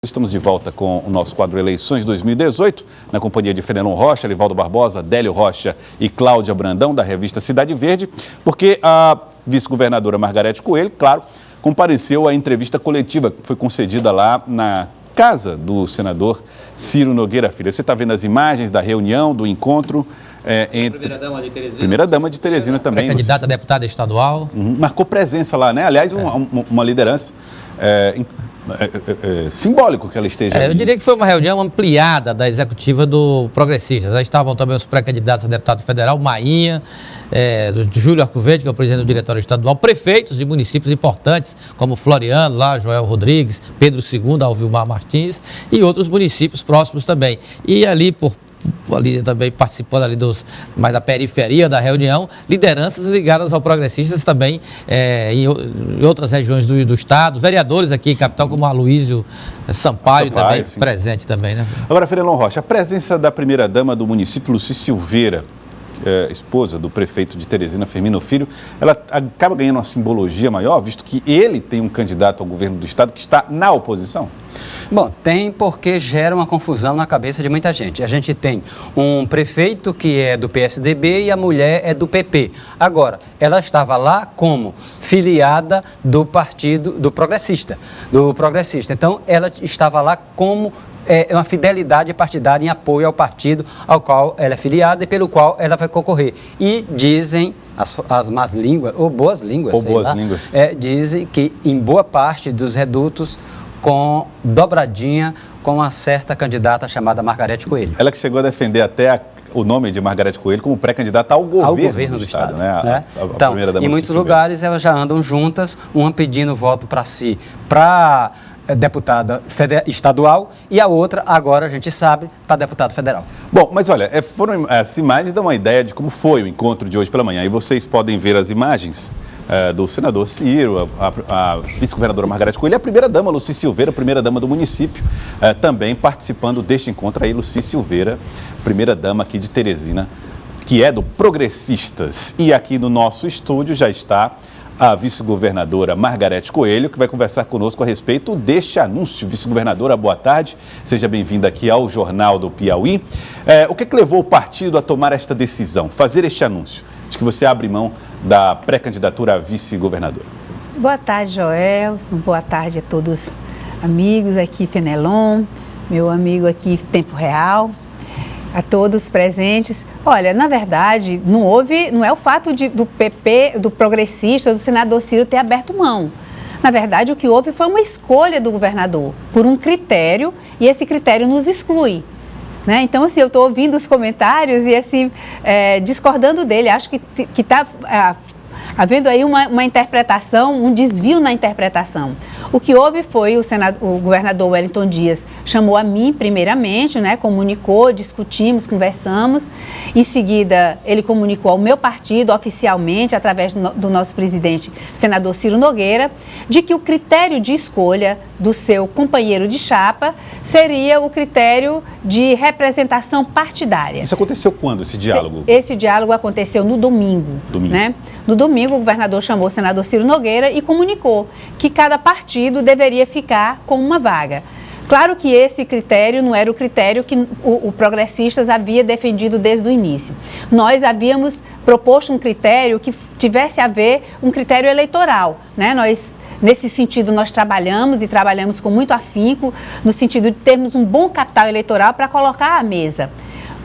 Estamos de volta com o nosso quadro Eleições 2018, na companhia de Fenelon Rocha, Livaldo Barbosa, Délio Rocha e Cláudia Brandão, da revista Cidade Verde, porque a vice-governadora Margarete Coelho, claro, compareceu à entrevista coletiva que foi concedida lá na casa do senador Ciro Nogueira Filho. Você está vendo as imagens da reunião, do encontro entre... Primeira-dama de Teresina. Primeira-dama de Teresina também. Candidata a deputada estadual. Marcou presença lá, né? Aliás, uma liderança simbólico que ela esteja ali. Eu diria que foi uma reunião ampliada da executiva do Progressistas. Já estavam também os pré-candidatos a deputado federal, Mainha, do Júlio Arcoverde, que é o presidente do diretório estadual, prefeitos de municípios importantes, como Floriano, lá, Joel Rodrigues, Pedro II, Alvilmar Martins, e outros municípios próximos também. E ali ali também participando ali mais da periferia da reunião, lideranças ligadas ao Progressistas também em outras regiões do estado, vereadores aqui em capital como Aloysio Sampaio também, sim, presente também, né? Agora, Fenelon Rocha, a presença da primeira-dama do município, Lucy Silveira, esposa do prefeito de Teresina, Firmino Filho, ela acaba ganhando uma simbologia maior, visto que ele tem um candidato ao governo do estado que está na oposição? Bom, tem porque gera uma confusão na cabeça de muita gente. A gente tem um prefeito que é do PSDB e a mulher é do PP. Agora, ela estava lá como filiada do partido do progressista. Então, ela estava lá como uma fidelidade partidária em apoio ao partido ao qual ela é filiada e pelo qual ela vai concorrer. E dizem as más línguas, ou boas línguas, dizem que em boa parte dos redutos com dobradinha com uma certa candidata chamada Margarete Coelho. Ela que chegou a defender até o nome de Margarete Coelho como pré-candidata ao governo do estado, né? Então, em muitos lugares elas já andam juntas, uma pedindo voto para si, para deputada estadual, e a outra, agora a gente sabe, para deputado federal. Bom, mas olha, as imagens dão uma ideia de como foi o encontro de hoje pela manhã. E vocês podem ver as imagens do senador Ciro, a vice-governadora Margarete Coelho e a primeira-dama, Lucy Silveira, primeira-dama do município, também participando deste encontro aí, Lucy Silveira, primeira-dama aqui de Teresina, que é do Progressistas. E aqui no nosso estúdio já está a vice-governadora Margarete Coelho, que vai conversar conosco a respeito deste anúncio. Vice-governadora, boa tarde. Seja bem-vinda aqui ao Jornal do Piauí. O que levou o partido a tomar esta decisão, fazer este anúncio, de que você abre mão da pré-candidatura a vice-governadora? Boa tarde, Joelson. Boa tarde a todos amigos aqui, Fenelon, meu amigo aqui, Tempo Real, a todos presentes. Olha, na verdade, não é o fato do PP, do progressista, do senador Ciro ter aberto mão. Na verdade, o que houve foi uma escolha do governador por um critério, e esse critério nos exclui. Né? Então, assim, eu estou ouvindo os comentários e, assim, discordando dele. Acho que está havendo aí uma interpretação, um desvio na interpretação. O que houve foi o governador Wellington Dias chamou a mim primeiramente, né, comunicou, discutimos, conversamos. Em seguida, ele comunicou ao meu partido oficialmente, através do nosso presidente, senador Ciro Nogueira, de que o critério de escolha do seu companheiro de chapa seria o critério de representação partidária. Isso aconteceu quando, esse diálogo? Esse diálogo aconteceu no domingo. Né? No domingo, o governador chamou o senador Ciro Nogueira e comunicou que cada partido deveria ficar com uma vaga. Claro que esse critério não era o critério que o Progressistas havia defendido desde o início. Nós havíamos proposto um critério que tivesse a ver um critério eleitoral, né? Nesse sentido, nós trabalhamos e trabalhamos com muito afinco, no sentido de termos um bom capital eleitoral para colocar à mesa.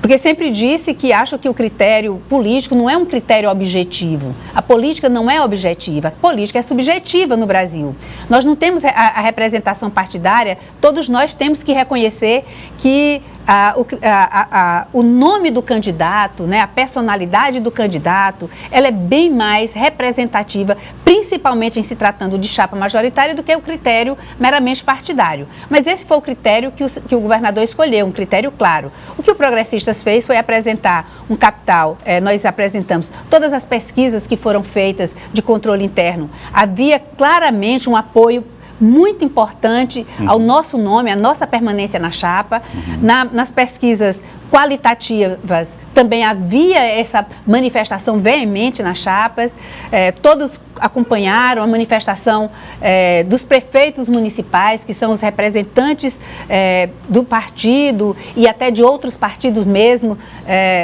Porque sempre disse que acho que o critério político não é um critério objetivo. A política não é objetiva, a política é subjetiva no Brasil. Nós não temos a representação partidária, todos nós temos que reconhecer que o nome do candidato, né, a personalidade do candidato, ela é bem mais representativa, principalmente em se tratando de chapa majoritária, do que o critério meramente partidário. Mas esse foi o critério que o governador escolheu, um critério claro. O que o Progressistas fez foi apresentar um capital, nós apresentamos todas as pesquisas que foram feitas de controle interno. Havia claramente um apoio muito importante ao nosso nome, à nossa permanência na chapa. Nas pesquisas qualitativas também havia essa manifestação veemente nas chapas. Todos acompanharam a manifestação dos prefeitos municipais, que são os representantes do partido e até de outros partidos mesmo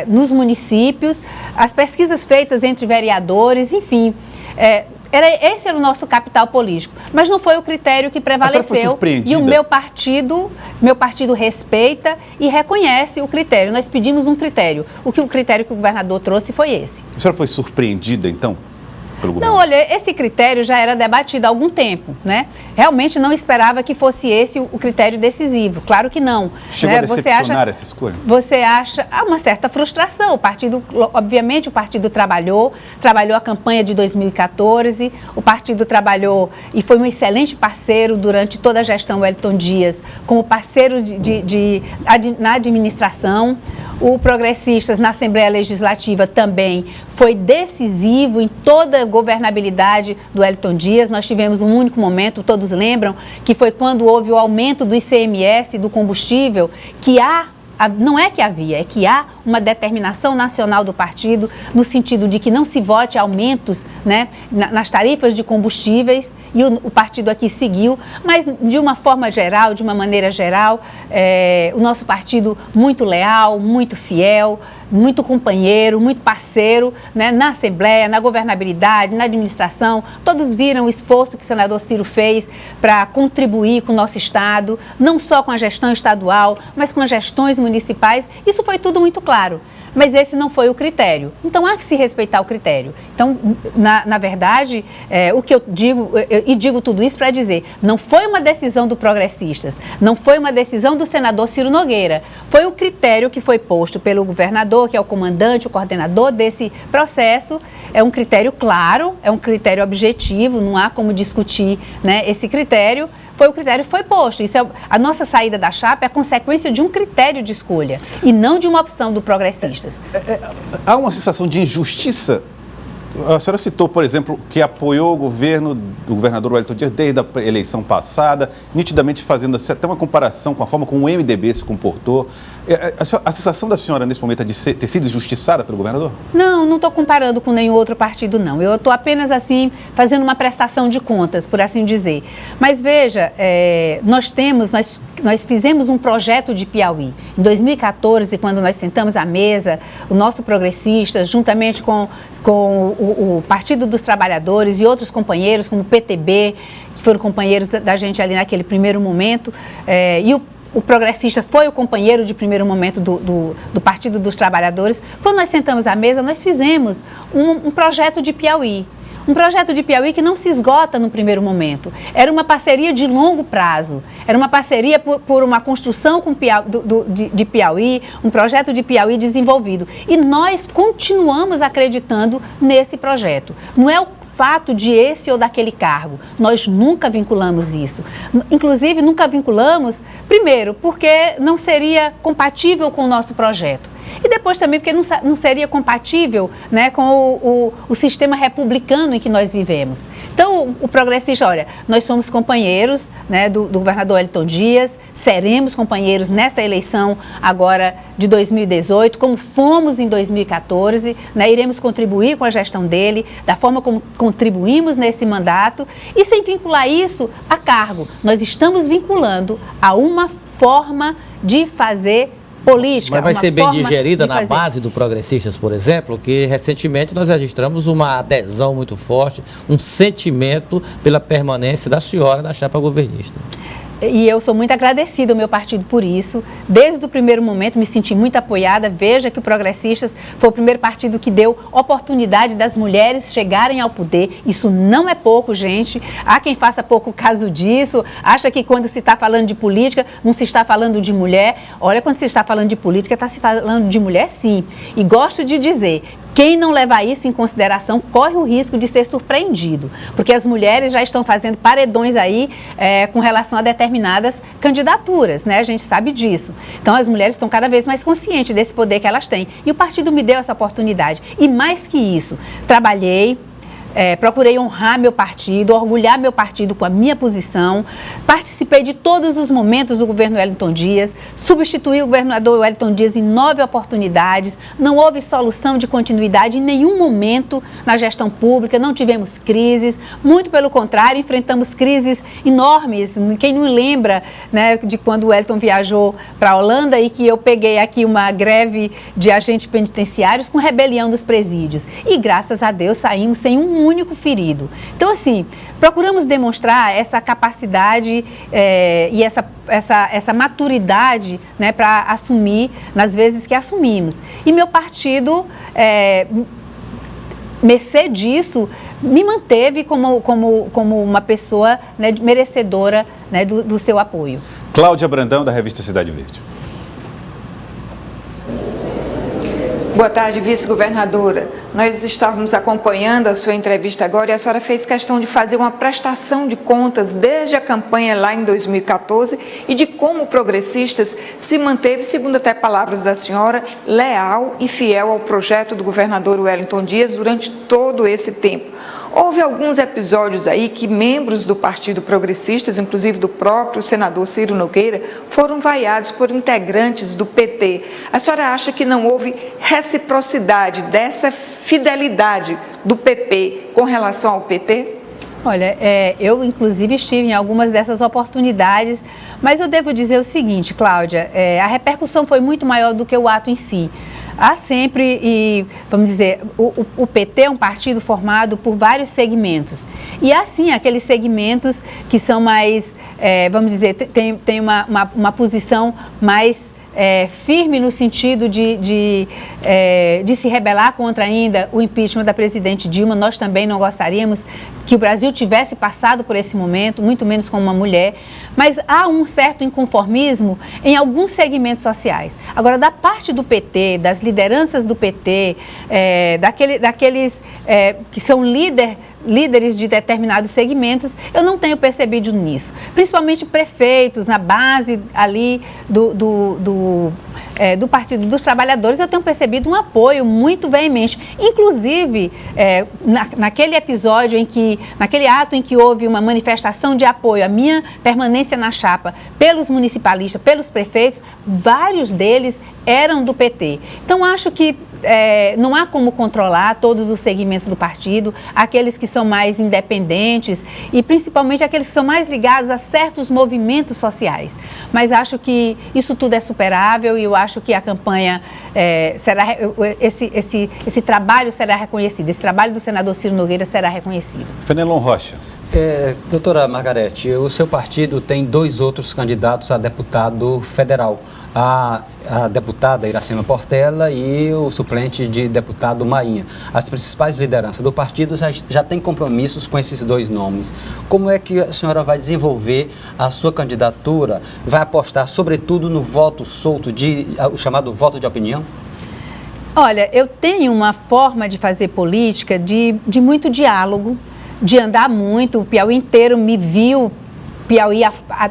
nos municípios. As pesquisas feitas entre vereadores, enfim, esse era o nosso capital político, mas não foi o critério que prevaleceu. E o meu partido respeita e reconhece o critério. Nós pedimos um critério. O critério que o governador trouxe foi esse. A senhora foi surpreendida, então? Não, olha, esse critério já era debatido há algum tempo, né? Realmente não esperava que fosse esse o critério decisivo, claro que não. Chegou a decepcionar essa escolha? Você acha uma certa frustração. O partido, obviamente, o partido trabalhou a campanha de 2014, o partido trabalhou e foi um excelente parceiro durante toda a gestão Wellington Dias, como parceiro na administração. O Progressistas, na Assembleia Legislativa, também foi decisivo em toda a governabilidade do Wellington Dias. Nós tivemos um único momento, todos lembram, que foi quando houve o aumento do ICMS, do combustível, não é que havia, é que há uma determinação nacional do partido no sentido de que não se vote aumentos, né, nas tarifas de combustíveis, e o partido aqui seguiu, mas de uma forma geral, de uma maneira geral, o nosso partido muito leal, muito fiel, muito companheiro, muito parceiro, né, na Assembleia, na governabilidade, na administração. Todos viram o esforço que o senador Ciro fez para contribuir com o nosso Estado, não só com a gestão estadual, mas com as gestões municipais. Isso foi tudo muito claro. Mas esse não foi o critério. Então, há que se respeitar o critério. Então, na verdade, o que eu digo, e digo tudo isso para dizer, não foi uma decisão do Progressistas, não foi uma decisão do senador Ciro Nogueira, foi o critério que foi posto pelo governador, que é o comandante, o coordenador desse processo. É um critério claro, é um critério objetivo, não há como discutir, né, esse critério. O critério foi posto. Isso a nossa saída da chapa é a consequência de um critério de escolha e não de uma opção do Progressistas. Há uma sensação de injustiça. A senhora citou, por exemplo, que apoiou o governo do governador Wellington Dias desde a eleição passada, nitidamente fazendo até uma comparação com a forma como o MDB se comportou. A sensação da senhora nesse momento é de ter sido injustiçada pelo governador? Não estou comparando com nenhum outro partido, não. Eu estou apenas, assim, fazendo uma prestação de contas, por assim dizer. Mas veja, nós fizemos um projeto de Piauí. Em 2014, quando nós sentamos à mesa, o nosso Progressistas, juntamente com o Partido dos Trabalhadores e outros companheiros, como o PTB, que foram companheiros da gente ali naquele primeiro momento, e o Progressista foi o companheiro de primeiro momento do Partido dos Trabalhadores. Quando nós sentamos à mesa, nós fizemos um projeto de Piauí. Um projeto de Piauí que não se esgota no primeiro momento. Era uma parceria de longo prazo. Era uma parceria por uma construção de Piauí, um projeto de Piauí desenvolvido. E nós continuamos acreditando nesse projeto. Não é o fato de esse ou daquele cargo. Nós nunca vinculamos isso. Inclusive, nunca vinculamos, primeiro, porque não seria compatível com o nosso projeto. E depois também porque não seria compatível, né, com o sistema republicano em que nós vivemos. Então, o Progressista, olha, nós somos companheiros, né, do governador Wellington Dias, seremos companheiros nessa eleição agora de 2018, como fomos em 2014, né, iremos contribuir com a gestão dele, da forma como contribuímos nesse mandato, e sem vincular isso a cargo. Nós estamos vinculando a uma forma de fazer política. Mas vai ser bem digerida na base do Progressistas, por exemplo, que recentemente nós registramos uma adesão muito forte, um sentimento pela permanência da senhora na chapa governista. E eu sou muito agradecida ao meu partido por isso. Desde o primeiro momento me senti muito apoiada. Veja que o Progressistas foi o primeiro partido que deu oportunidade das mulheres chegarem ao poder. Isso não é pouco, gente. Há quem faça pouco caso disso, acha que quando se está falando de política, não se está falando de mulher. Olha, quando se está falando de política, está se falando de mulher, sim. E gosto de dizer, quem não levar isso em consideração corre o risco de ser surpreendido, porque as mulheres já estão fazendo paredões aí com relação a determinadas candidaturas, né? A gente sabe disso. Então, as mulheres estão cada vez mais conscientes desse poder que elas têm. E o partido me deu essa oportunidade. E mais que isso, trabalhei, procurei honrar meu partido, orgulhar meu partido com a minha posição, participei de todos os momentos do governo Wellington Dias, substituí o governador Wellington Dias em 9 oportunidades, não houve solução de continuidade em nenhum momento na gestão pública, não tivemos crises, muito pelo contrário, enfrentamos crises enormes. Quem não lembra, né, de quando o Wellington viajou para a Holanda e que eu peguei aqui uma greve de agentes penitenciários com rebelião dos presídios. E graças a Deus saímos sem um único ferido. Então, assim, procuramos demonstrar essa capacidade e essa maturidade, né, para assumir nas vezes que assumimos. E meu partido, mercê disso, me manteve como uma pessoa, né, merecedora, né, do seu apoio. Cláudia Brandão, da revista Cidade Verde. Boa tarde, vice-governadora. Nós estávamos acompanhando a sua entrevista agora e a senhora fez questão de fazer uma prestação de contas desde a campanha lá em 2014 e de como Progressistas se manteve, segundo até palavras da senhora, leal e fiel ao projeto do governador Wellington Dias durante todo esse tempo. Houve alguns episódios aí que membros do Partido Progressistas, inclusive do próprio senador Ciro Nogueira, foram vaiados por integrantes do PT. A senhora acha que não houve reciprocidade dessa fidelidade do PP com relação ao PT? Olha, eu inclusive estive em algumas dessas oportunidades, mas eu devo dizer o seguinte, Cláudia, a repercussão foi muito maior do que o ato em si. Há sempre, e vamos dizer, o PT é um partido formado por vários segmentos. E há sim aqueles segmentos que são mais, vamos dizer, tem uma posição mais firme no sentido de se rebelar contra ainda o impeachment da presidente Dilma. Nós também não gostaríamos que o Brasil tivesse passado por esse momento, muito menos com uma mulher, mas há um certo inconformismo em alguns segmentos sociais. Agora, da parte do PT, das lideranças do PT, daqueles que são líderes de determinados segmentos, eu não tenho percebido nisso. Principalmente prefeitos na base ali do Partido dos Trabalhadores, eu tenho percebido um apoio muito veemente. Inclusive, naquele episódio naquele ato em que houve uma manifestação de apoio à minha permanência na chapa pelos municipalistas, pelos prefeitos, vários deles eram do PT. Então, acho que não há como controlar todos os segmentos do partido, aqueles que são mais independentes e principalmente aqueles que são mais ligados a certos movimentos sociais. Mas acho que isso tudo é superável e eu acho que a campanha esse trabalho será reconhecido, esse trabalho do senador Ciro Nogueira será reconhecido. Fenelon Rocha. Doutora Margarete, o seu partido tem 2 outros candidatos a deputado federal. A deputada Iracema Portela e o suplente de deputado Mainha. As principais lideranças do partido já têm compromissos com esses 2 nomes. Como é que a senhora vai desenvolver a sua candidatura? Vai apostar, sobretudo, no voto solto, o chamado voto de opinião? Olha, eu tenho uma forma de fazer política de muito diálogo, de andar muito. O Piauí inteiro me viu.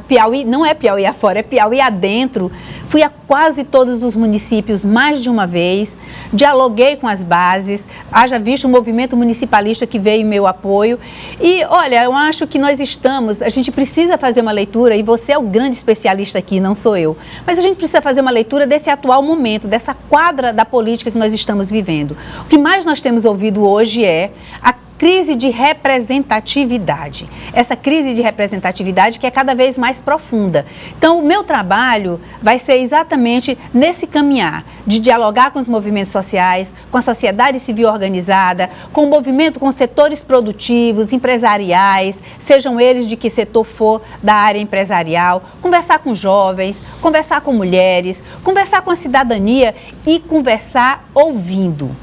Piauí não é Piauí afora, é Piauí adentro. Fui a quase todos os municípios mais de uma vez, dialoguei com as bases, haja visto o movimento municipalista que veio em meu apoio. E, olha, eu acho que a gente precisa fazer uma leitura, e você é o grande especialista aqui, não sou eu, mas a gente precisa fazer uma leitura desse atual momento, dessa quadra da política que nós estamos vivendo. O que mais nós temos ouvido hoje é a crise de representatividade. Essa crise de representatividade que é cada vez mais profunda. Então, o meu trabalho vai ser exatamente nesse caminhar de dialogar com os movimentos sociais, com a sociedade civil organizada, com o movimento, com setores produtivos, empresariais, sejam eles de que setor for da área empresarial, conversar com jovens, conversar com mulheres, conversar com a cidadania e conversar ouvindo,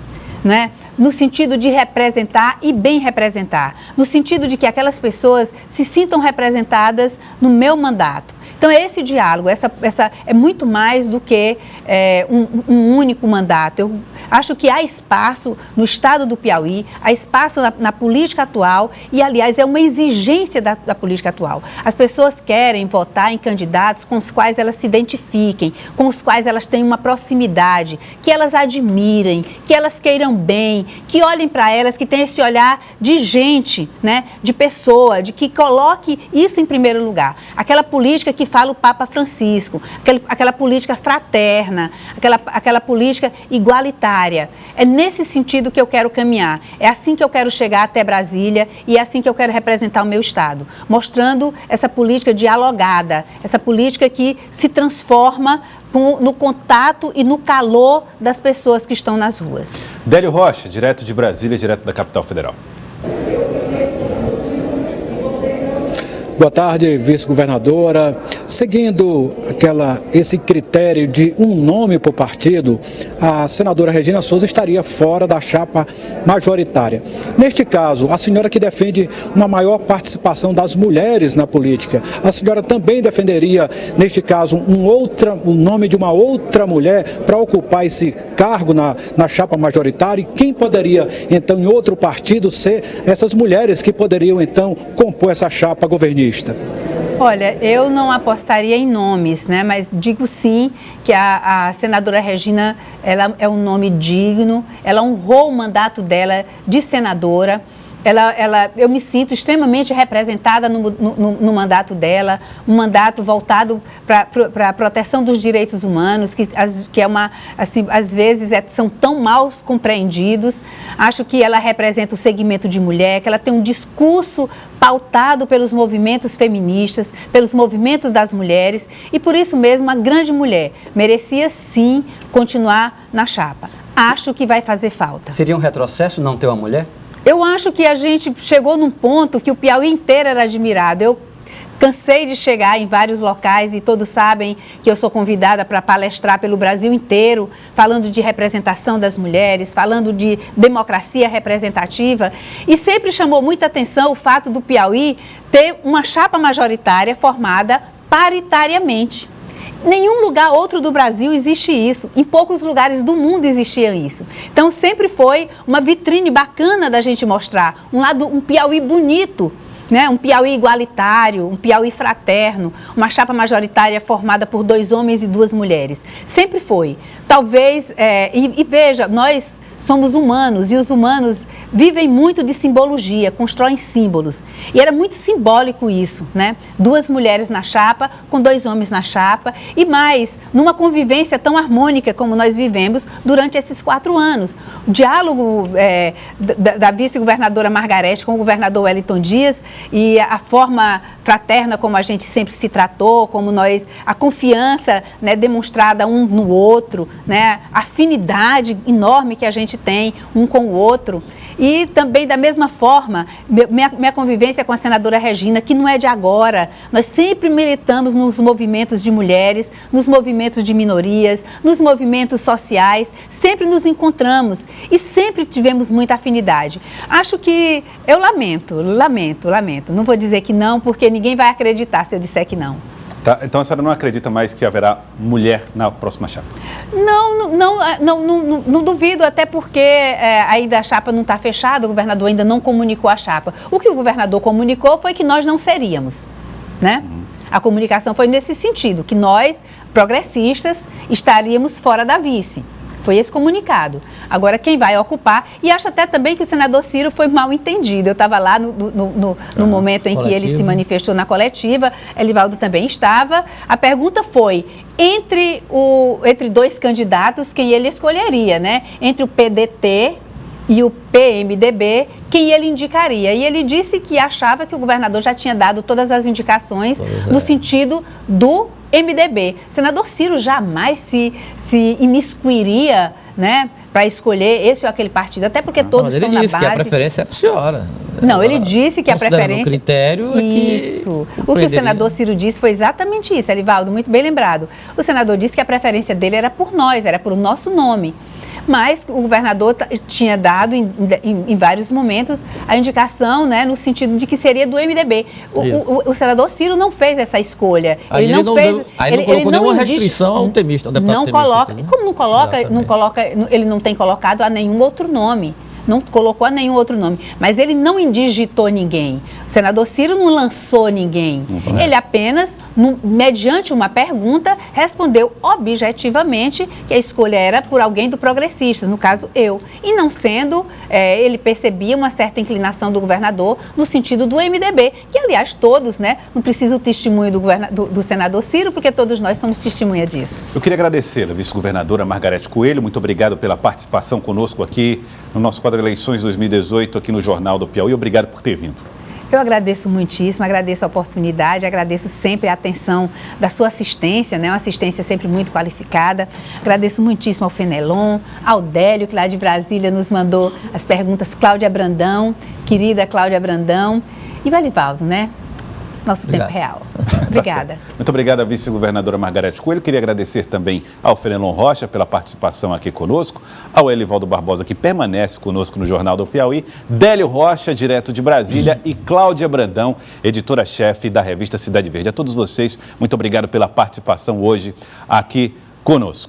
né? No sentido de representar e bem representar, no sentido de que aquelas pessoas se sintam representadas no meu mandato. Então, esse diálogo, essa é muito mais do que um único mandato. Acho que há espaço no estado do Piauí, há espaço na política atual e, aliás, é uma exigência da política atual. As pessoas querem votar em candidatos com os quais elas se identifiquem, com os quais elas têm uma proximidade, que elas admirem, que elas queiram bem, que olhem para elas, que tenham esse olhar de gente, né, de pessoa, de que coloque isso em primeiro lugar. Aquela política que fala o Papa Francisco, aquela política fraterna, aquela política igualitária. É nesse sentido que eu quero caminhar. É assim que eu quero chegar até Brasília e é assim que eu quero representar o meu Estado, mostrando essa política dialogada, essa política que se transforma no contato e no calor das pessoas que estão nas ruas. Délio Rocha, direto de Brasília, direto da capital federal. Boa tarde, vice-governadora. Seguindo esse critério de um nome por partido, a senadora Regina Souza estaria fora da chapa majoritária. Neste caso, a senhora que defende uma maior participação das mulheres na política, a senhora também defenderia, neste caso, um nome de uma outra mulher para ocupar esse cargo na chapa majoritária? E quem poderia, então, em outro partido, ser essas mulheres que poderiam, então, compor essa chapa governista? Olha, eu não apostaria em nomes, né? Mas digo sim que a senadora Regina, ela é um nome digno, ela honrou o mandato dela de senadora. Eu me sinto extremamente representada no mandato dela, um mandato voltado para a proteção dos direitos humanos, que é assim, às vezes são tão mal compreendidos. Acho que ela representa o segmento de mulher, que ela tem um discurso pautado pelos movimentos feministas, pelos movimentos das mulheres, e por isso mesmo uma grande mulher merecia sim continuar na chapa. Acho que vai fazer falta. Seria um retrocesso não ter uma mulher? Eu acho que a gente chegou num ponto que o Piauí inteiro era admirado. Eu cansei de chegar em vários locais e todos sabem que eu sou convidada para palestrar pelo Brasil inteiro, falando de representação das mulheres, falando de democracia representativa. E sempre chamou muita atenção o fato do Piauí ter uma chapa majoritária formada paritariamente. Nenhum lugar outro do Brasil existe isso. Em poucos lugares do mundo existia isso. Então sempre foi uma vitrine bacana da gente mostrar um Piauí bonito, né? Um Piauí igualitário, um Piauí fraterno, uma chapa majoritária formada por 2 homens e 2 mulheres. Sempre foi. Talvez, e veja, nós somos humanos e os humanos vivem muito de simbologia, constroem símbolos. E era muito simbólico isso, né? 2 mulheres na chapa, com 2 homens na chapa e mais, numa convivência tão harmônica como nós vivemos durante esses 4 anos. O diálogo da vice-governadora Margarete com o governador Wellington Dias e a forma fraterna como a gente sempre se tratou, como a confiança, né, demonstrada um no outro, né, a afinidade enorme que a gente tem um com o outro. E também, da mesma forma, minha convivência com a senadora Regina, que não é de agora. Nós sempre militamos nos movimentos de mulheres, nos movimentos de minorias, nos movimentos sociais, sempre nos encontramos e sempre tivemos muita afinidade. Acho que eu lamento. Não vou dizer que não, porque ninguém vai acreditar se eu disser que não. Tá, então a senhora não acredita mais que haverá mulher na próxima chapa? Não duvido, até porque ainda a chapa não está fechada, o governador ainda não comunicou a chapa. O que o governador comunicou foi que nós não seríamos, né? A comunicação foi nesse sentido, que nós, progressistas, estaríamos fora da vice. Foi esse comunicado. Agora, quem vai ocupar, e acho até também que o senador Ciro foi mal entendido. Eu estava lá no momento em que ele se manifestou na coletiva, Elivaldo também estava. A pergunta foi, entre 2 candidatos, quem ele escolheria, né? Entre o PDT e o PMDB, quem ele indicaria. E ele disse que achava que o governador já tinha dado todas as indicações no sentido do MDB. Senador Ciro jamais se imiscuiria, né, para escolher esse ou aquele partido, até porque todos estão na base. Ele disse que a preferência era a senhora. Não, ele disse que a preferência... O critério é que... Isso. O que o senador Ciro disse foi exatamente isso, Elivaldo, muito bem lembrado. O senador disse que a preferência dele era por nós, era por o nosso nome. mas o governador tinha dado em vários momentos a indicação, né, no sentido de que seria do MDB. O senador Ciro não fez essa escolha. Ele não colocou nenhuma restrição ao temista, ao deputado não coloca. Como não coloca, ele não tem colocado a nenhum outro nome. Não colocou a nenhum outro nome, mas ele não indigitou ninguém. O senador Ciro não lançou ninguém. Ele apenas, mediante uma pergunta, respondeu objetivamente que a escolha era por alguém do Progressistas, no caso eu. E não sendo, ele percebia uma certa inclinação do governador no sentido do MDB, que aliás todos, né, não precisa o testemunho do senador Ciro, porque todos nós somos testemunha disso. Eu queria agradecê-la, vice-governadora Margarete Coelho, muito obrigado pela participação conosco aqui no nosso quadro Eleições 2018 aqui no Jornal do Piauí. Obrigado por ter vindo. Eu agradeço muitíssimo, agradeço a oportunidade, agradeço sempre a atenção da sua assistência, né? Uma assistência sempre muito qualificada. Agradeço muitíssimo ao Fenelon, ao Délio, que lá de Brasília nos mandou as perguntas, Cláudia Brandão, querida Cláudia Brandão, e o Elivaldo, né? Nosso tempo real. Obrigada. Tá, muito obrigada, vice-governadora Margarete Coelho. Queria agradecer também ao Fenelon Rocha pela participação aqui conosco, ao Elivaldo Barbosa, que permanece conosco no Jornal do Piauí, Délio Rocha, direto de Brasília, e Cláudia Brandão, editora-chefe da revista Cidade Verde. A todos vocês, muito obrigado pela participação hoje aqui conosco.